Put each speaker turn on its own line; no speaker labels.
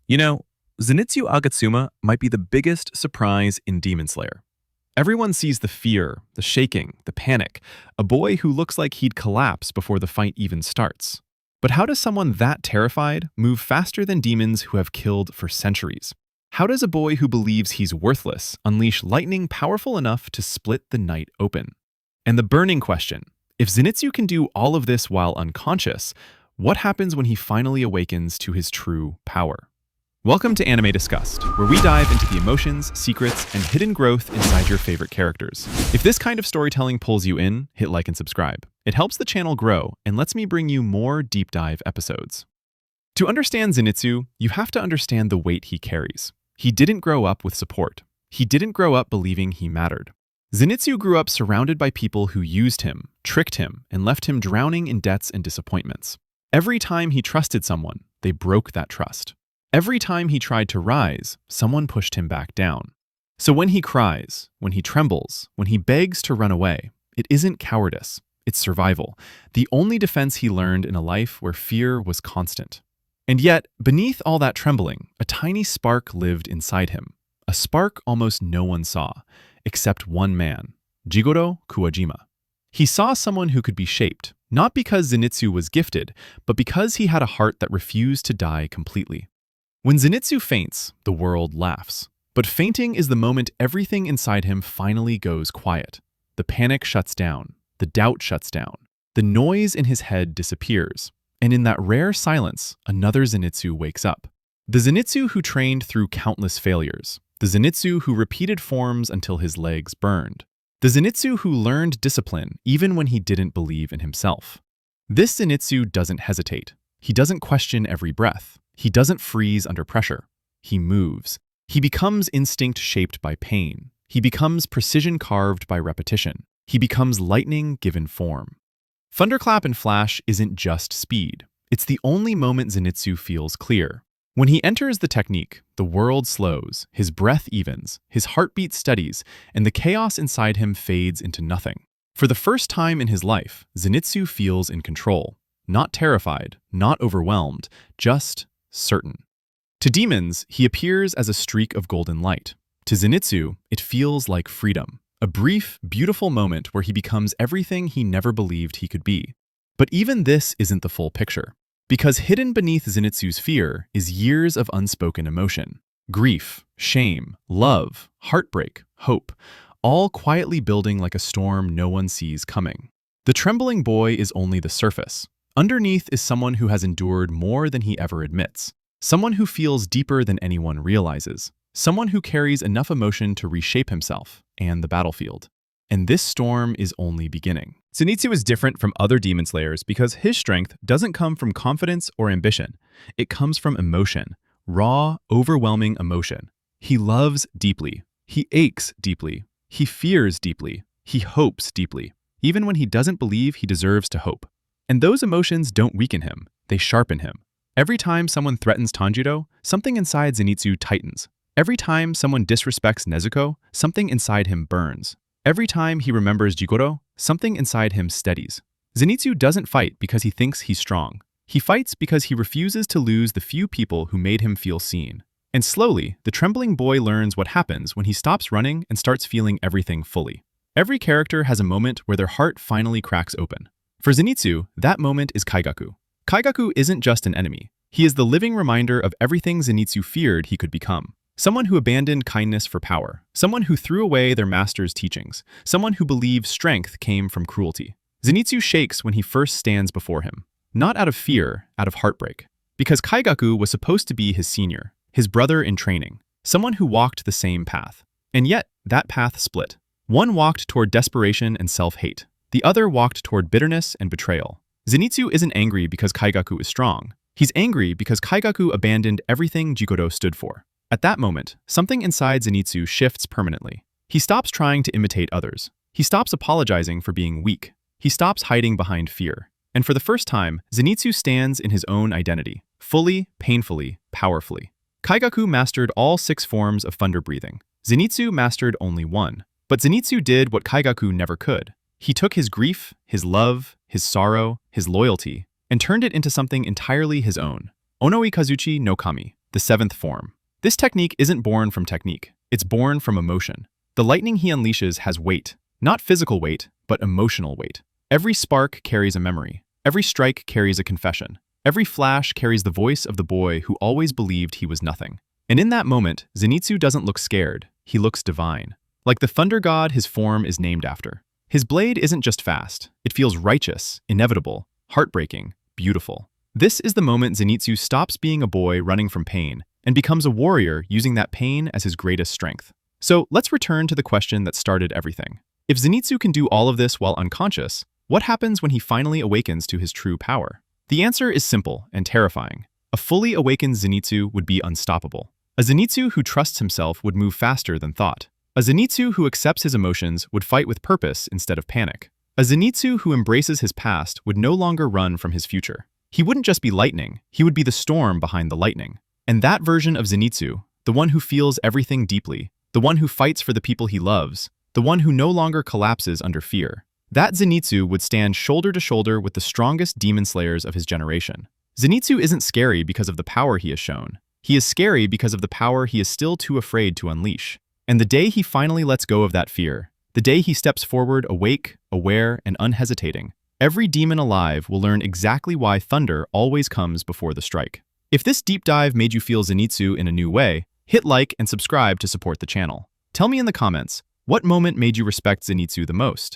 You know, Zenitsu Agatsuma might be the biggest surprise in Demon Slayer. Everyone sees the fear, the shaking, the panic, a boy who looks like he'd collapse before the fight even starts. But how does someone that terrified move faster than demons who have killed for centuries? How does a boy who believes he's worthless unleash lightning powerful enough to split the night open? And the burning question, if Zenitsu can do all of this while unconscious, what happens when he finally awakens to his true power? Welcome to Anime Discussed, where we dive into the emotions, secrets, and hidden growth inside your favorite characters. If this kind of storytelling pulls you in, hit like and subscribe. It helps the channel grow and lets me bring you more deep dive episodes. To understand Zenitsu, you have to understand the weight he carries. He didn't grow up with support. He didn't grow up believing he mattered. Zenitsu grew up surrounded by people who used him, tricked him, and left him drowning in debts and disappointments. Every time he trusted someone, they broke that trust. Every time he tried to rise, someone pushed him back down. So when he cries, when he trembles, when he begs to run away, it isn't cowardice, it's survival, the only defense he learned in a life where fear was constant. And yet, beneath all that trembling, a tiny spark lived inside him, a spark almost no one saw, except one man, Jigoro Kuwajima. He saw someone who could be shaped, not because Zenitsu was gifted, but because he had a heart that refused to die completely. When Zenitsu faints, the world laughs. But fainting is the moment everything inside him finally goes quiet. The panic shuts down. The doubt shuts down. The noise in his head disappears. And in that rare silence, another Zenitsu wakes up. The Zenitsu who trained through countless failures. The Zenitsu who repeated forms until his legs burned. The Zenitsu who learned discipline even when he didn't believe in himself. This Zenitsu doesn't hesitate. He doesn't question every breath. He doesn't freeze under pressure. He moves. He becomes instinct shaped by pain. He becomes precision carved by repetition. He becomes lightning given form. Thunderclap and Flash isn't just speed. It's the only moment Zenitsu feels clear. When he enters the technique, the world slows, his breath evens, his heartbeat steadies, and the chaos inside him fades into nothing. For the first time in his life, Zenitsu feels in control. Not terrified, not overwhelmed, just certain. To demons, he appears as a streak of golden light. To Zenitsu, it feels like freedom, a brief, beautiful moment where he becomes everything he never believed he could be. But even this isn't the full picture, because hidden beneath Zenitsu's fear is years of unspoken emotion. Grief, shame, love, heartbreak, hope, all quietly building like a storm no one sees coming. The trembling boy is only the surface. Underneath is someone who has endured more than he ever admits. Someone who feels deeper than anyone realizes. Someone who carries enough emotion to reshape himself and the battlefield. And this storm is only beginning.
Zenitsu is different from other demon slayers because his strength doesn't come from confidence or ambition. It comes from emotion, raw, overwhelming emotion. He loves deeply. He aches deeply. He fears deeply. He hopes deeply, even when he doesn't believe he deserves to hope. And those emotions don't weaken him, they sharpen him. Every time someone threatens Tanjiro, something inside Zenitsu tightens. Every time someone disrespects Nezuko, something inside him burns. Every time he remembers Jigoro, something inside him steadies. Zenitsu doesn't fight because he thinks he's strong. He fights because he refuses to lose the few people who made him feel seen. And slowly, the trembling boy learns what happens when he stops running and starts feeling everything fully. Every character has a moment where their heart finally cracks open. For Zenitsu, that moment is Kaigaku. Kaigaku isn't just an enemy. He is the living reminder of everything Zenitsu feared he could become. Someone who abandoned kindness for power. Someone who threw away their master's teachings. Someone who believed strength came from cruelty. Zenitsu shakes when he first stands before him. Not out of fear, out of heartbreak. Because Kaigaku was supposed to be his senior, his brother in training. Someone who walked the same path. And yet, that path split. One walked toward desperation and self-hate. The other walked toward bitterness and betrayal. Zenitsu isn't angry because Kaigaku is strong. He's angry because Kaigaku abandoned everything Jigoro stood for. At that moment, something inside Zenitsu shifts permanently. He stops trying to imitate others. He stops apologizing for being weak. He stops hiding behind fear. And for the first time, Zenitsu stands in his own identity, fully, painfully, powerfully. Kaigaku mastered all 6 forms of thunder breathing. Zenitsu mastered only one. But Zenitsu did what Kaigaku never could. He took his grief, his love, his sorrow, his loyalty, and turned it into something entirely his own. Onoi Kazuchi no Kami, the seventh form. This technique isn't born from technique. It's born from emotion. The lightning he unleashes has weight, not physical weight, but emotional weight. Every spark carries a memory. Every strike carries a confession. Every flash carries the voice of the boy who always believed he was nothing. And in that moment, Zenitsu doesn't look scared. He looks divine. Like the thunder god his form is named after. His blade isn't just fast. It feels righteous, inevitable, heartbreaking, beautiful. This is the moment Zenitsu stops being a boy running from pain and becomes a warrior using that pain as his greatest strength. So let's return to the question that started everything. If Zenitsu can do all of this while unconscious, what happens when he finally awakens to his true power? The answer is simple and terrifying. A fully awakened Zenitsu would be unstoppable. A Zenitsu who trusts himself would move faster than thought. A Zenitsu who accepts his emotions would fight with purpose instead of panic. A Zenitsu who embraces his past would no longer run from his future. He wouldn't just be lightning, he would be the storm behind the lightning. And that version of Zenitsu, the one who feels everything deeply, the one who fights for the people he loves, the one who no longer collapses under fear, that Zenitsu would stand shoulder to shoulder with the strongest demon slayers of his generation. Zenitsu isn't scary because of the power he has shown. He is scary because of the power he is still too afraid to unleash. And the day he finally lets go of that fear, the day he steps forward awake, aware, and unhesitating, every demon alive will learn exactly why thunder always comes before the strike. If this deep dive made you feel Zenitsu in a new way, hit like and subscribe to support the channel. Tell me in the comments, what moment made you respect Zenitsu the most?